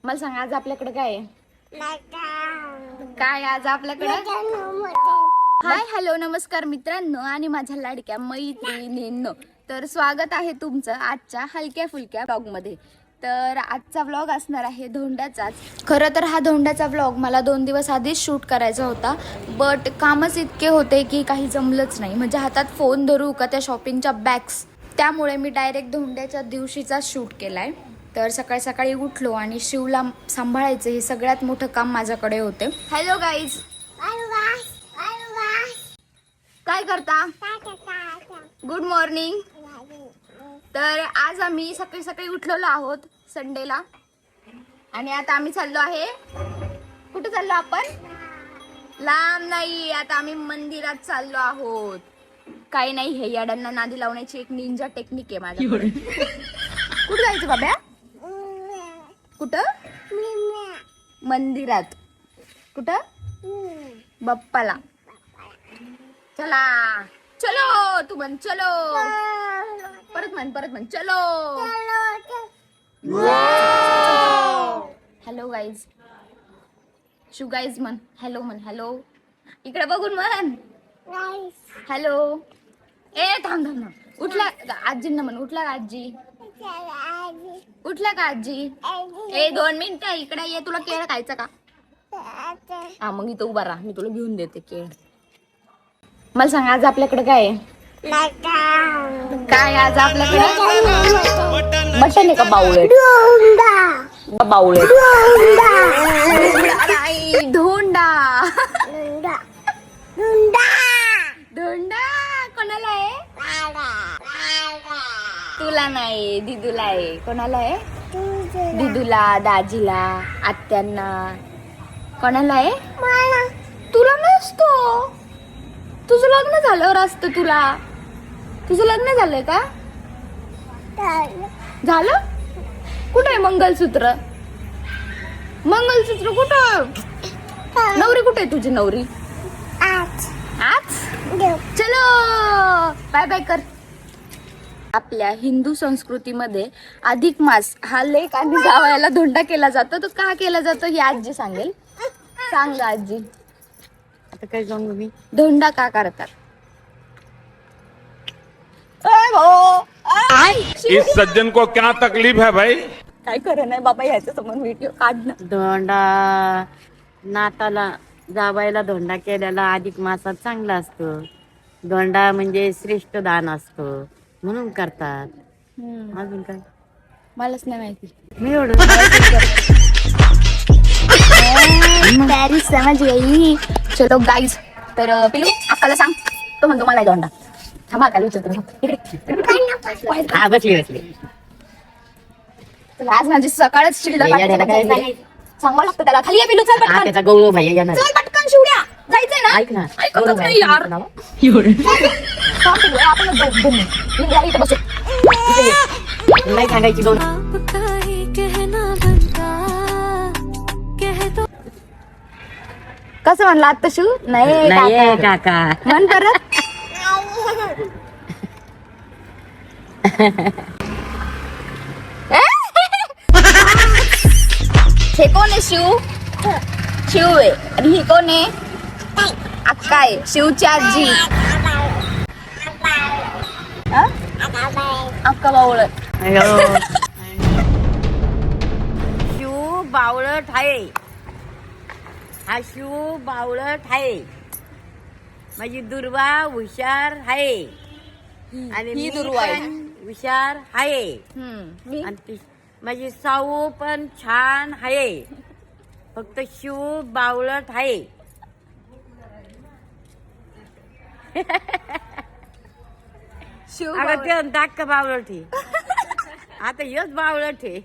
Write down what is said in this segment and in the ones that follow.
मला सांग आज आपल्याकडे काय आहे? काय आज आपल्याकडे? हाय हॅलो नमस्कार मित्रांनो आणि माझ्या लाडक्या मैत्रिणींनो, तर स्वागत आहे तुमचं आजच्या हलक्या फुलक्या ब्लॉग मध्ये. तर आजचा व्लॉग असणार आहे धोंड्याचाच. खरं तर हा धोंड्याचा व्लॉग मला 2 दिवस आधीच शूट करायचा होता, बट कामच इतके होते की काही जमलंच नाही. म्हणजे हातात फोन धरू का त्या शॉपिंगच्या बॅग्स, त्यामुळे मी डायरेक्ट धोंड्याच्या दिवशीचा शूट केलाय. तर सकाळी सकाळी उठलो आणि शिवला सांभाळायचं हे सगळ्यात मोठं काम माझ्याकडे होते. हॅलो गाईज, काय करता? Good morning. तर आज आम्ही सकाळी सकाळी उठलेलो आहोत संडेला आणि आता आम्ही चाललो आहे. कुठे चाललो आपण? लांब नाही, आता आम्ही मंदिरात चाललो आहोत. काही नाही, हे याडांना नादी लावण्याची एक निंजा टेक्निक आहे माझ्याकडे. कुठं जायचं बाब्या? कुठं? मंदिरात. कुठं? बाप्पाला. चला चलो, तू म्हण चलो. परत म्हण चलो. Hello guys. शू गाईज म्हण हॅलो, म्हण हॅलो. इकडे बघून म्हण हॅलो. ए थांब थांब, उठला आजींना म्हण. उठला का आजी? उठला का आजी? ए 2 मिनिटं इकडे ये. तुला केळ खायचं का? हा मग इथं उभा राहा, मी तुला घेऊन देते केळ. मला सांग आज आपल्याकडे काय आहे? काय आज आपल्याकडे? मटन आहे का? बावळट बावळट धोंडा. धोंडा कोणाला आहे? तुला नाही, दिदूला आहे. कोणाला आहे? दिदूला, दाजीला, आत्यांना. कोणाला आहे? तुला नसतो. तुझं लग्न झाल्यावर असतं तुला. तुझं लग्न झालंय का? झालं? कुठं आहे मंगलसूत्र? मंगलसूत्र कुठं? नवरी कुठे आहे तुझी? नवरी आज चलो बाय बाय कर. आपल्या हिंदू संस्कृतीमध्ये अधिक मास हा लेक आणि जावयाला धोंडा केला जातो. तो का केला जातो ही आजी सांगेल. सांग आजी. आता काय सांगू मी? धोंडा का करतात? इस सज्जन को क्या तकलीफ है भाई? काय खरं नाही बाबा, ह्याच्या समोर व्हिडिओ काढणं. धोंडा नाताला जावायला धोंडा केलेला अधिक मासात चांगला असतो. धोंडा म्हणजे श्रेष्ठ दान असतो म्हणून करतात. अजून काय मलाच नाही माहिती. मी एवढं पॅरिस समज गई. चलो गाईज. तर पिलू अक्काला सांग. तो म्हणतो मला धोंडा. थांबा काय विचारतो. बसली बसली. आज माझी सकाळच शिल्लक सांगावं लागतं त्याला. खाली ये पिलू, चल पटकन. त्याचा गौरव भाई येणार. चल पटकन शिवड्या, जायचंय ना. ऐक ना, ऐकतच नाही यार. थांब पिलू, आपण इथं बसू. नाही सांगायची दोन. कसं म्हणला आता शिव? नाही नाही काका. म्हण परत. हे कोण आहे? शिव. शिव आहे. आणि ही कोण आहे? अक्का आहे, शिवची आजी. अक्का बावळट. शिव बावळट आहे. हा शिव बावळट आहे. माझी दुर्वा हुशार आहे आणि ही मी दुर्वा आहे. पण हुशार आहे. मी आणि माझी साऊ पण छान आहे. फक्त शिव बावळट आहे. शिव अगं ते दाक्क बावळट आहे. आता योच बावळट आहे.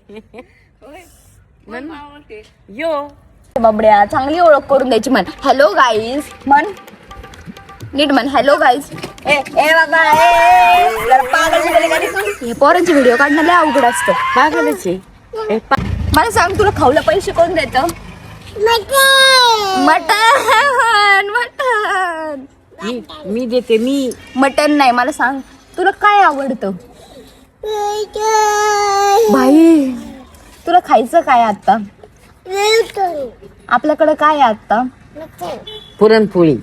यो बाबड्या चांगली ओळख करून द्यायची. म्हण हॅलो गाईज. म्हण नीट म्हण हॅलो गाईज. ए बाबा, हे पोरांचे व्हिडिओ काढणं लय अवघड असतं. पागलच आहे. मला सांग, तुला खाऊला पैसे कोण देतं? मटन. मटन मी देते. मी मटन नाही. मला सांग तुला काय आवडतं? भाई तुला खायचं काय आता? आपल्याकडे काय आहे आता? पुरणपोळी.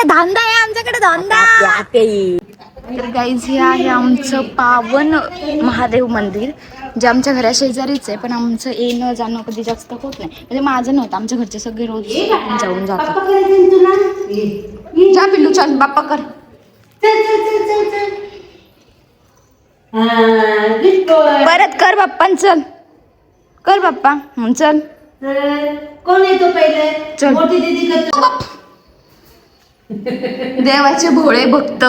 धांदा आहे आमच्याकडे, धांदा. तर गाईज हे आहे आमचं पावन महादेव मंदिर, जे आमच्या घरा शेजारीच आहे, पण आमचं येणं जाणं कधी जास्त होत नाही. म्हणजे माझं नव्हतं, आमच्या घरचे सगळे रोज जाऊन जातात. जा पिल्लू, चल बाप्पा कर. परत कर बाप्पा, चल कर बाप्पा. चल कोण येतो पहिले? चल. मोठी दीदी करतो. देवाचे भोळे भक्त.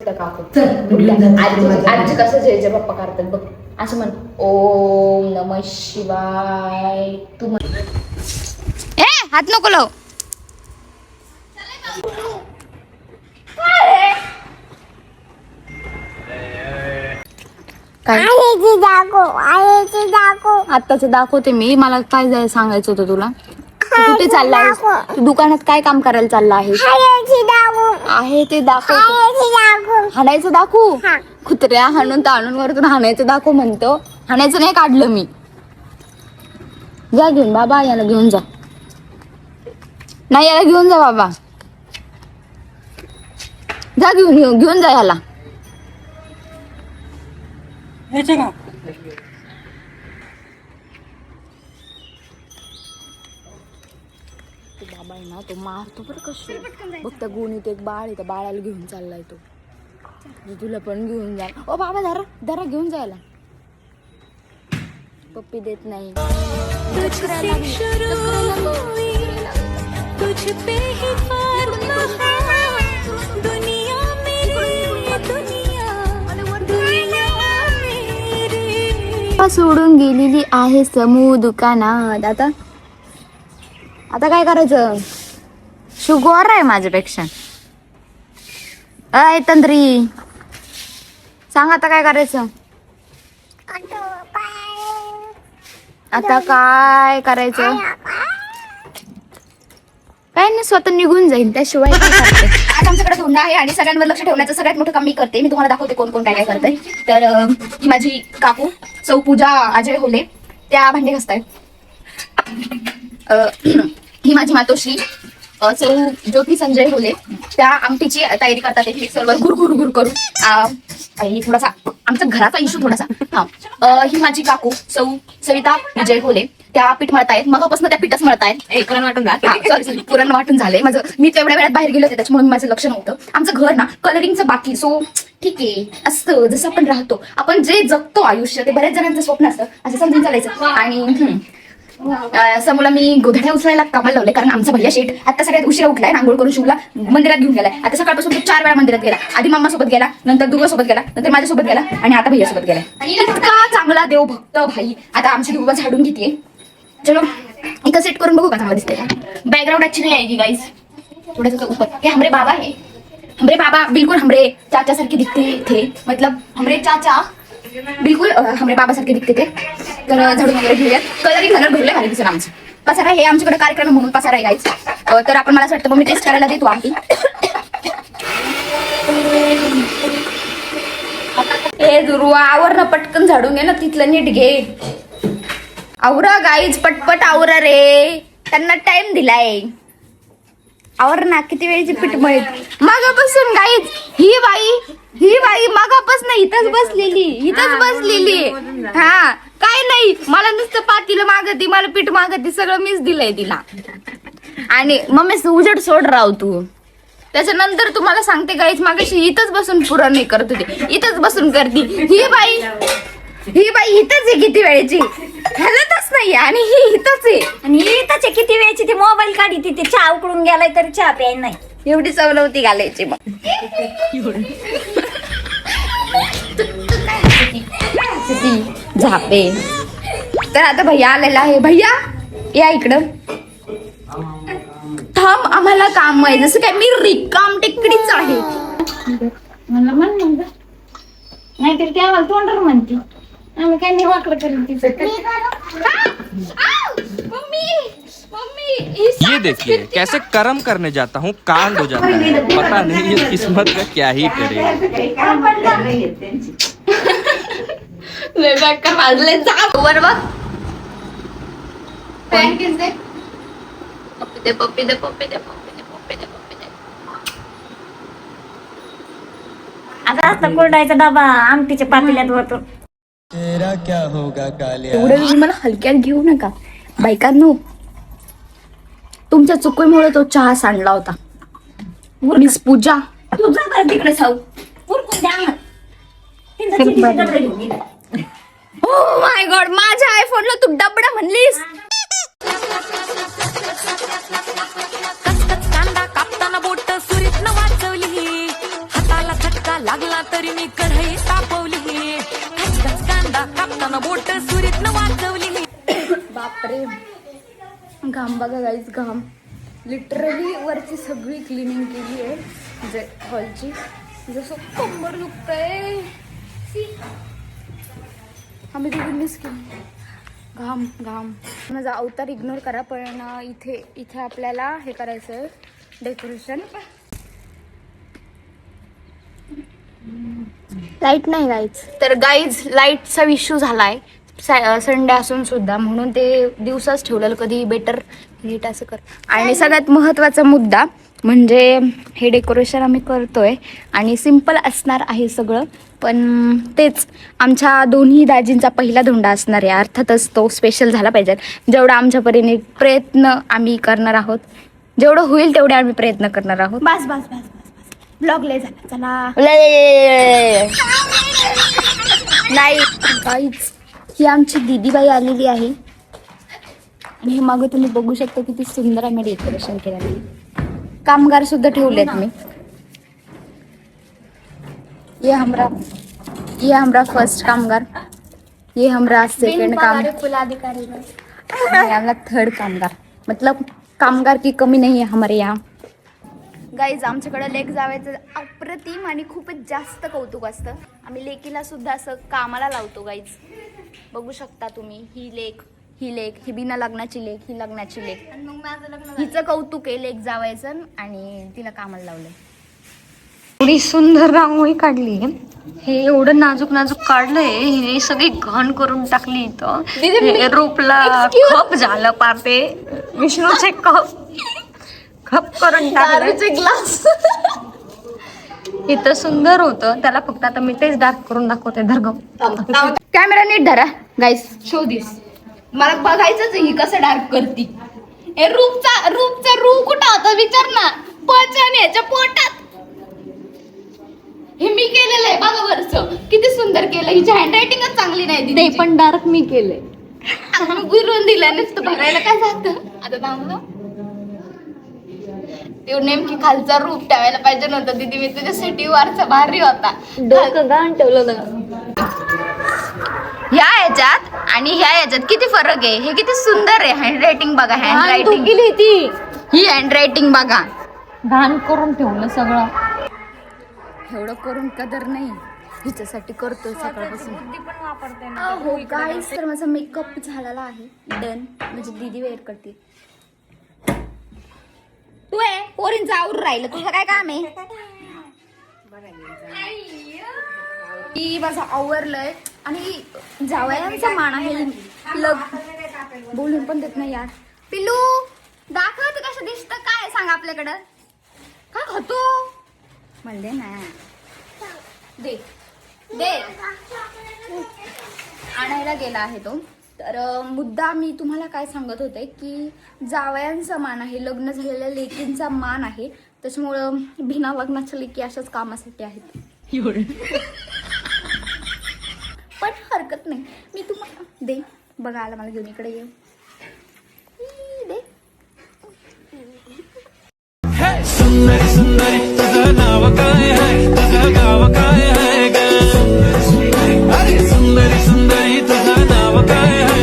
आजी कसं जय जय बाप्पा करतात बघ, असं म्हण, ओम नमः शिवाय. तू म्हण. ए हात नको लाव. काय आत्ताच दाखवते मी. मला काय सांगायचं होतं तुला? तू कुठे चालला आहेस? तू दुकानात काय काम करायला चालला आहेस? आहे ते दाखव. हाणायचं दाखवू? कुत्र्या हाणून ताणून वरतून हाणायचं दाखव म्हणतो. हाणायचं नाही काढलं मी. जा घेऊन बाबा, याला घेऊन जा. नाही, याला घेऊन जा बाबा. जा घेऊन जा याला. बाबा आहे ना, तो मारतो बरं कसं. बघ त्या गोणीत एक बाळ आहे, त्या बाळाला घेऊन चाललाय तो. तुला पण घेऊन जा. ओ बाबा जरा घेऊन जायला. पप्पी देत नाही. सोडून गेलेली आहे समूह दुकानात. आता काय करायचं? शुगर आहे माझ्यापेक्षा. अय तंद्री, सांग आता काय करायचं? आता काय करायचं? काय नाही, स्वतः निघून जाईल, त्याशिवाय काय करते. आज आमच्याकडे धोंडा आहे आणि सगळ्यांवर लक्ष ठेवण्याचं सगळ्यात मोठं काम मी करते. मी तुम्हाला दाखवते कोण कोण काय काय करतंय. तर ही माझी काकू सौ पूजा अजय होले, त्या भांडे घासतायत. ही माझी मातोश्री सौ ज्योती संजय होले, त्या आमटीची तयारी करतात. मिक्सरवर गुर करून. थोडासा आमच्या घराचा इश्यू थोडासा. ही माझी काकू सौ सविता विजय होले, त्या पीठ मळतायत. मगापासून त्या पीठच मळतायत. पुरण वाटून सॉरी पुरण वाटून झालंय माझं. मी तेवढ्या वेळात बाहेर गेले होते, त्याच्यामुळे माझं लक्ष नव्हतं. आमचं घर ना कलरिंगचं बाकी. सो ठीक आहे, असतं जसं आपण राहतो, आपण जे जगतो आयुष्य, ते बऱ्याच जणांचं स्वप्न असतं, असं समजून चालायचं. आणि समोला मी गोधड्या उचलायला कामाला लावले, कारण आमचा भैया शेठ आता सगळ्यात उशिरा उठलाय. आंघोळ करून शिवला मंदिरात घेऊन गेलाय. आता सकाळपासून तो 4 वेळा मंदिरात गेला. आधी मम्मा सोबत गेला, नंतर दुर्गा सोबत गेला, नंतर माझ्यासोबत गेला आणि आता भैया सोबत गेलाय. आणि इतका चांगला देव भक्त भाई. आता आमची दुर्गा झाडून घेते. चलो इथं सेट करून बघू का चांगलं दिसतंय का. बॅकग्राउंड अच्छी नाही आहे गाइस, थोडंसं ऊपर. हे हमरे बाबा है, हमरे बाबा बिल्कुल हमरे चाचा सारखे दिखते थे. मतलब हमरे चाचा बिल्कुल हमरे बाबा सारखे दिखते थे. तर झाडून वगैरे घेऊयात. कलरिंग भरले भारी दिसेल आमचं. पसारा हे आमच्याकडे कार्यक्रम म्हणून पसारा आहे गाईस. तर आपण, मला असं वाटतं मम्मी टेस्ट करायला देतो आमटी. हे दुर्वा आवर ना, पटकन झाडून घे ना, तिथलं नीट घे. आवरा गाईज, पटपट आवरा रे, त्यांना टाइम दिलाय. आवर ना, किती वेळची पीठ मळत मागापासून गाईज. ही बाई मागापासून इथंच बसलेली. हा काय नाही, मला नुसतं पातीला मागती, मला पीठ मागती, सगळं मीच दिलंय तिला. आणि मम्मी उजड सोड राव तू. त्याच्यानंतर तुम्हाला सांगते गाईज, मागाशी इथंच बसून पुरण नाही करत होती, इथंच बसून करती. ही बाई इथंच आहे किती वेळेची, हलतच नाही. आणि ही इथंच आहे, आणि इथंच किती वेळची ती मोबाईल काढी, ती चहा उकडून गेलाय तरी चहा प्याय नाही. एवढी सवलती घालायची मग. झापे. तर आता भैया आलेला आहे. भैया या इकडं. थांब, आम्हाला काम आहे. जसं काय मी रिकाम टेकडीच आहे. नाहीतर ती आम्हाला तोंडर म्हणते. आम्ही काय नाही वाकडं करीन तिचं. ये देखिए कैसे कर्म करने जाता हूँ कांड हो जाता है, पता नहीं इस किस्मत का क्या ही करे. बेकार वाजले जा वर बघ पॅनकेक्स दे पप्पी दे पप्पी दे पप्पी दे पप्पी दे पप्पी दे पप्पी दे आता असता कोरडायचा डबा आमटीच्या पातेल्यात होतो. एवढं वेळ मला हलक्यात घेऊ नका बायकांनो. तुमच्या चुकीमुळे तो चहा सांडला होता. मिस पूजा तू जा बरं तिकडे साऊ उरकून द्या आम्हाला. तिथं चिठ्ठीचे डबे घेऊन ये. ओ माय गॉड माझ्या आयफोनला तू डबडा म्हणलीस. कचकच कांदा कापताना बोट सुरीत न वाचवली हाताला झटका लागला तरी मी कढई तापवली कचकच कांदा कापताना बोट सुरीत न वाचवली. बापरे घाम बघा गाईज घाम. लिटरली वरची सगळी क्लिनिंग केली आहे जे हॉलची. जसं कंबर दुखतंय आम्ही दोघींनीच केली. घाम घाम. माझा अवतार इग्नोर करा पण इथे आपल्याला हे करायचं आहे डेकोरेशन. लाईट नाही गाईज. तर गाईज लाईटचा इश्यू झालाय संडे असून सुद्धा म्हणून ते दिवसाच ठेवलेलं कधी बेटर नीट असं कर. आणि सगळ्यात महत्त्वाचा मुद्दा म्हणजे हे डेकोरेशन आम्ही करतोय आणि सिम्पल असणार आहे सगळं पण तेच आमच्या दोन्ही दाजींचा पहिला धोंडा असणार आहे. अर्थातच तो स्पेशल झाला पाहिजे. जेवढा आमच्या परीने प्रयत्न आम्ही करणार आहोत जेवढं होईल तेवढे आम्ही प्रयत्न करणार आहोत. बस बस बस बस बस ब्लॉग लय झाला चला. नाही काहीच. ही आमची दीदीबाई आलेली आहे आणि हे मागं तुम्ही बघू शकता किती सुंदर आम्ही डेकोरेशन केलेलं आहे. कामगार सुद्धा ठेवलेत मी. ये हमरा फर्स्ट कामगार, ये हमरा सेकंड फुलाधिकारी हमारा थर्ड कामगार. मतलब कामगार की कमी नहीं है हमारे यहाँ. गाईज आमच्याकडे लेक जावायचं अप्रतिम आणि खूपच जास्त कौतुक असतं. आम्ही लेकीला सुद्धा असं कामाला लावतो गाईज. बघू शकता तुम्ही ही लेक ही बिना लग्नाची लेक, ही लग्नाची लेक. मग माझं लग्न हिचं कौतुक आहे लेक जावायचं आणि तिला कामाला लावलंय. एवढी सुंदर रांगोळी काढली. हे एवढं नाजूक नाजूक काढलंय हे सगळी घाण करून टाकली इथं. हे रूपला खप झालं पाते विष्णूचे खप करून टाकले. ग्लास इथं सुंदर होतं त्याला फक्त आता मी तेच डार्क करून दाखवते. धरगम कॅमेरा नीट धरा गाईस. शो दिस. मला बघायचंच ही कसं डार्क करती. हे रूपचा रू कुठं होता विचार ना. पचन याच्या पोटात. हे मी केलेलं आहे बघा वरचं किती सुंदर केलं. हिची हँडरायटिंगच चांगली नाही ते पण डार्क मी केले. गुरून दिलं नुसतं भरायला काय जातं. आता थांबलो ते नेमकी खालचा रूप ठेवायला पाहिजे नव्हतं दीदी. मी तुझ्यासाठी वरचा भारी होता. डोकं गाण ठेवलं ना. ह्या याच्यात आणि ह्या याच्यात किती फरक आहे. हे किती सुंदर आहे. हँडरायटिंग बघा. हँडरायटिंग केली ती ही हँडरायटिंग बघा. घाण करून ठेवलं सगळं. एवढं करून कदर नाही. हिच्यासाठी करतोय सकाळपासून. हो गाईस तर माझा मेकअप झालेला आहे डन. म्हणजे दीदी वेअर करते. तू आहे पोरींचं आवरून राहिलं तुझं काय काम आहे. की माझं आवरलंय आणि जावयांचा मान आहे. बोलून पण देत नाही यार. पिल्लू दाखव तू कसं दिसतं काय सांग आपल्याकडं. काय खातो म्हणले ना. दे दे आणायला गेला आहे तो. तर मुद्दा मी तुम्हाला काय सांगत होते की जावयांचा मान आहे. लग्न झालेल्या लेकींचा मान आहे. त्याच्यामुळं बिना लग्नाच्या लेकी अशाच कामासाठी आहेत. पण हरकत नाही. मी तुम्हाला दे बघायला मला घेऊन इकडे ये. दे सुंदरी सुंदरी तुझं नाव काय आहे तुझं गाव काय आहे ग. सुंदरी सुंदरी तुझं नाव काय आहे.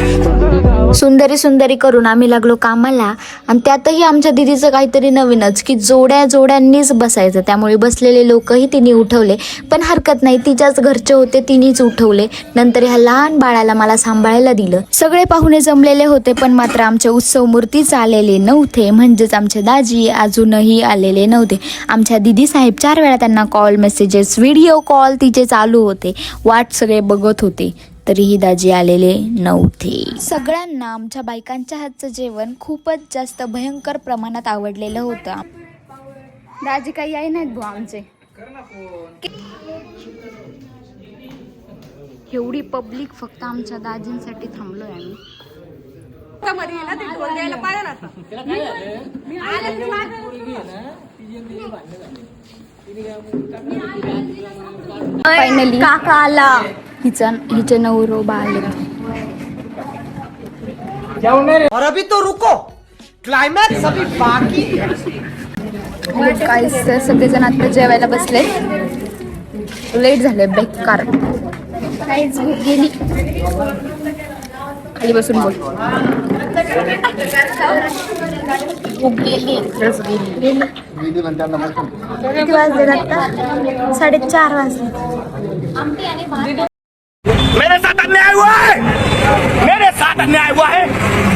सुंदरी सुंदरी करून आम्ही लागलो कामाला आणि त्यातही आमच्या दिदीचं काहीतरी नवीनच की जोड्या जोड्यांनीच बसायचं. त्यामुळे बसलेले लोकही तिने उठवले पण हरकत नाही. तिच्याच घरचे होते तिनेच उठवले. नंतर ह्या लहान बाळाला मला सांभाळायला दिलं. सगळे पाहुणे जमलेले होते पण मात्र आमचे उत्सव मूर्तीच आलेले नव्हते. म्हणजेच आमचे दाजी अजूनही आलेले नव्हते. आमच्या दिदी साहेब 4 वेळा त्यांना कॉल मेसेजेस व्हिडिओ कॉल तिचे चालू होते. वाट सगळे बघत होते. तरीही दाजी आलेले नव्हते. सगळ्यांना आमच्या बायकांच्या हातचं जेवण खूपच जास्त भयंकर प्रमाणात आवडलेलं होतं. दाजी काही आई नाहीत भाऊ आमचे. एवढी पब्लिक फक्त आमच्या दाजींसाठी थांबलोय आम्ही. फायनली काका आला. हिचे नवरोबा आले. और अभी तो रुको, क्लाइमैक्स अभी बाकी है. काय सगळेजण आता जेवायला बसले. लेट झाले बेकार. काहीच भूक गेली. खाली बसून बोल. भूक गेली. खरंच गेली. किती वाजले आता? 4:30 वाजले. मेरे साथ अन्याय हुआ है, मेरे साथ अन्याय हुआ है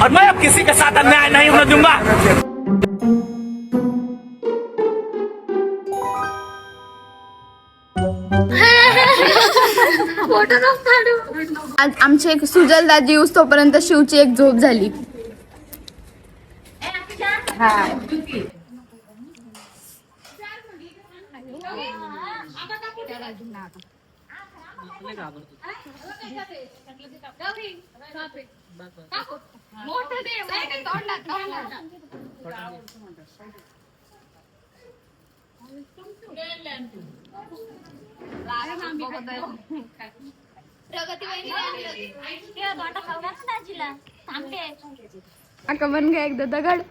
और मैं अब किसी के साथ अन्याय नहीं होने दूंगा. आज आमची एक सुजल दाजी येऊस तोपर्यंत शिवची एक झोप झाली. अगं म्हण ग एकदा दगड.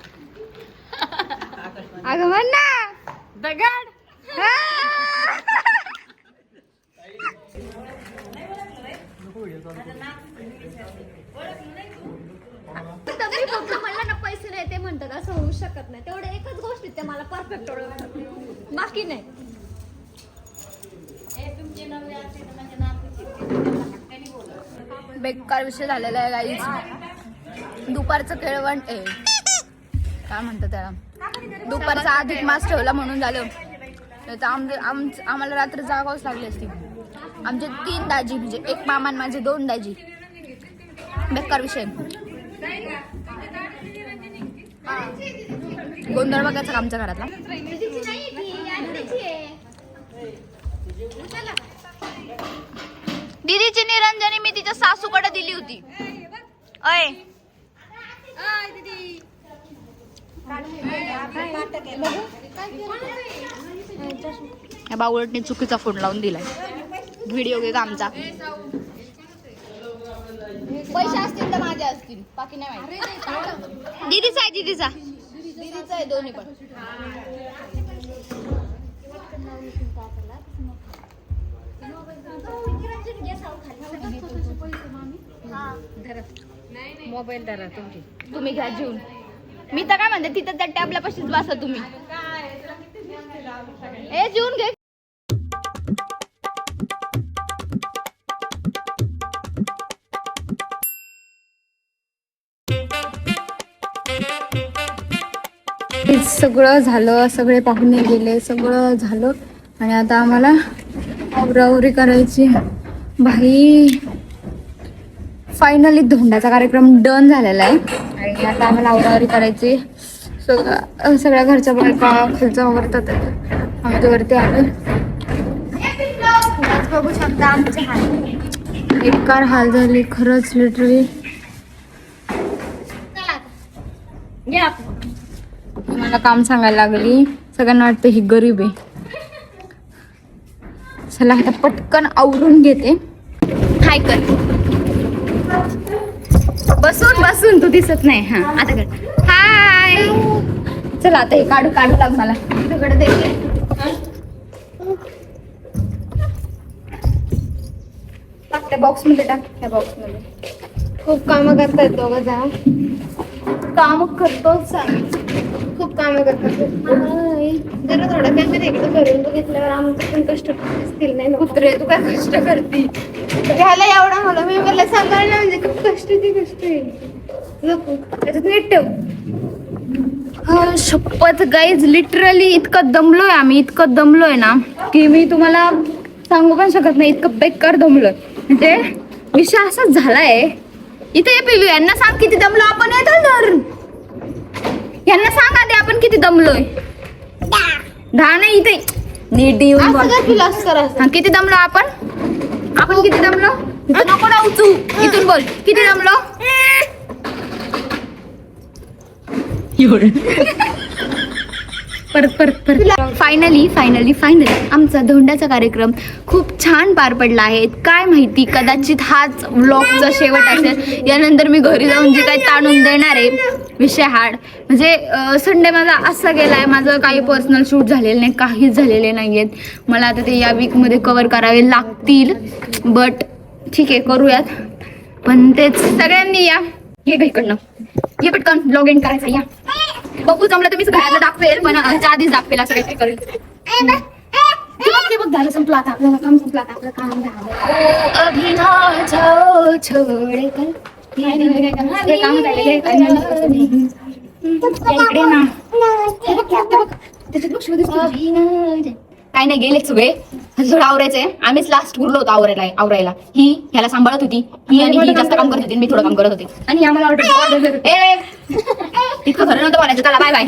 अगं म्हण ना दगड. मला ना पैसे नाही ते म्हणतात असं होऊ शकत नाही. तेवढ्या एकच गोष्टीत ते मला परफेक्ट ओळखतात, बाकी नाही. बेकार विषय झालेला आहे गाईच. दुपारचं केळवण काय म्हणतात त्याला, दुपारचा अधिक मास ठेवला म्हणून झालं. आम्हाला रात्र जागावच लागली असती. आमचे 3 दाजी म्हणजे एक मामा आणि माझे 2 दाजी. बेकार विषय. गोंधळ बघायचा का आमच्या घरातला. दीदीची निरंजनी मी तिच्या सासूकडे दिली होती. अय या बावळटने चुकीचा फोन लावून दिलाय. व्हिडिओ घे का आमचा. पैसे असतील तर माझे असतील, बाकी नाही माहिती. दीदीचा आहे, दीदीचा आहे दोन्ही पण. मोबाईल धरा तुमची. तुम्ही घ्या जेवून. मी तर काय म्हणते तिथं त्या टॅबला पाशीच बसा तुम्ही. ए जेवून घे. सगळं झालं, सगळे पाहुणे गेले, सगळं झालं आणि आता आम्हाला आवरावरी करायची. भाई फायनली धोंडाचा कार्यक्रम डन झालेला आहे आणि आता आम्हाला आवरावरी करायची. सगळ्या घरच्या बायका खालच्या आवरतात. आमच्या वरती आलो. बघू शकता आमचे हाल, बेकार हाल झाले खरंच लिटरली. मला काम सांगायला लागली. सगळ्यांना वाटतं ही गरीब आहे. चला आता पटकन आवरून घेते. हाय कर. बसून तू दिसत नाही. हा आता कर हाय. चला आता हे काढू लाग मला. तिकडे दे. टाक त्या बॉक्स मध्ये टाक. त्या बॉक्स मध्ये खूप कामं करतायत दोघं जण. काम करतोच खूप कामं करतात. जरा थोडं काय माहिती एकटं करून बघितल्यावर आमचं पण कष्ट दिसतील नाही. कुत्रे तू काय कष्ट करते घ्यायला एवढा मला. मी मला सांगायला म्हणजे खूप कष्ट आहे. त्याच्यात नीट ठेव. शपथ गाईज लिटरली इतकं दमलोय आम्ही, इतकं दमलोय ना की मी तुम्हाला सांगू पण शकत नाही. इतकं बेकार दमलोय म्हणजे विषय असाच झालाय. इथे ये पिलू, यांना सांग किती दमलो आपण. तर यांना सांग आधी आपण किती दमलोय. 10 नाही, इथे नीट येऊन बोल. हा, किती दमलो आपण किती दमलो. इथं नको ना उचू, इथून बोल किती दमलो. परत फायनली आमचा धोंड्याचा कार्यक्रम खूप छान पार पडला आहे. काय माहिती, कदाचित हाच व्लॉगचा शेवट असेल. यानंतर मी घरी जाऊन जे काही ताणून देणार आहे विषय हाड. म्हणजे संडे माझा असा गेलाय, माझं काही पर्सनल शूट झालेलं नाही, काहीच झालेले नाहीयेत. मला आता ते या वीकमध्ये कव्हर करावे लागतील. बट ठीक आहे, करूयात. पण तेच, सगळ्यांनी या, ये इकडनं, ये पटकन ब्लॉग एंड करायचा. या बघू, जमलं तर मीच घराला दाखवेल, पण आधीच दाखवेल असं काहीतरी करेल. बघ झालं, संपलं आता आपल्याला काम, संपलं आता आपलं काम झालं. काम झालेलं काय नाही, गेले सगळे. थोडं आवरायचंय. आम्हीच लास्ट उरलो होतो आवरायला. ही ह्याला सांभाळत होती, ही आणि ही जास्त काम करत होती, मी थोडं काम करत होते. आणि आम्हाला ऑर्डर इतकं खरं नव्हतं बोलायचं. चला बाय बाय.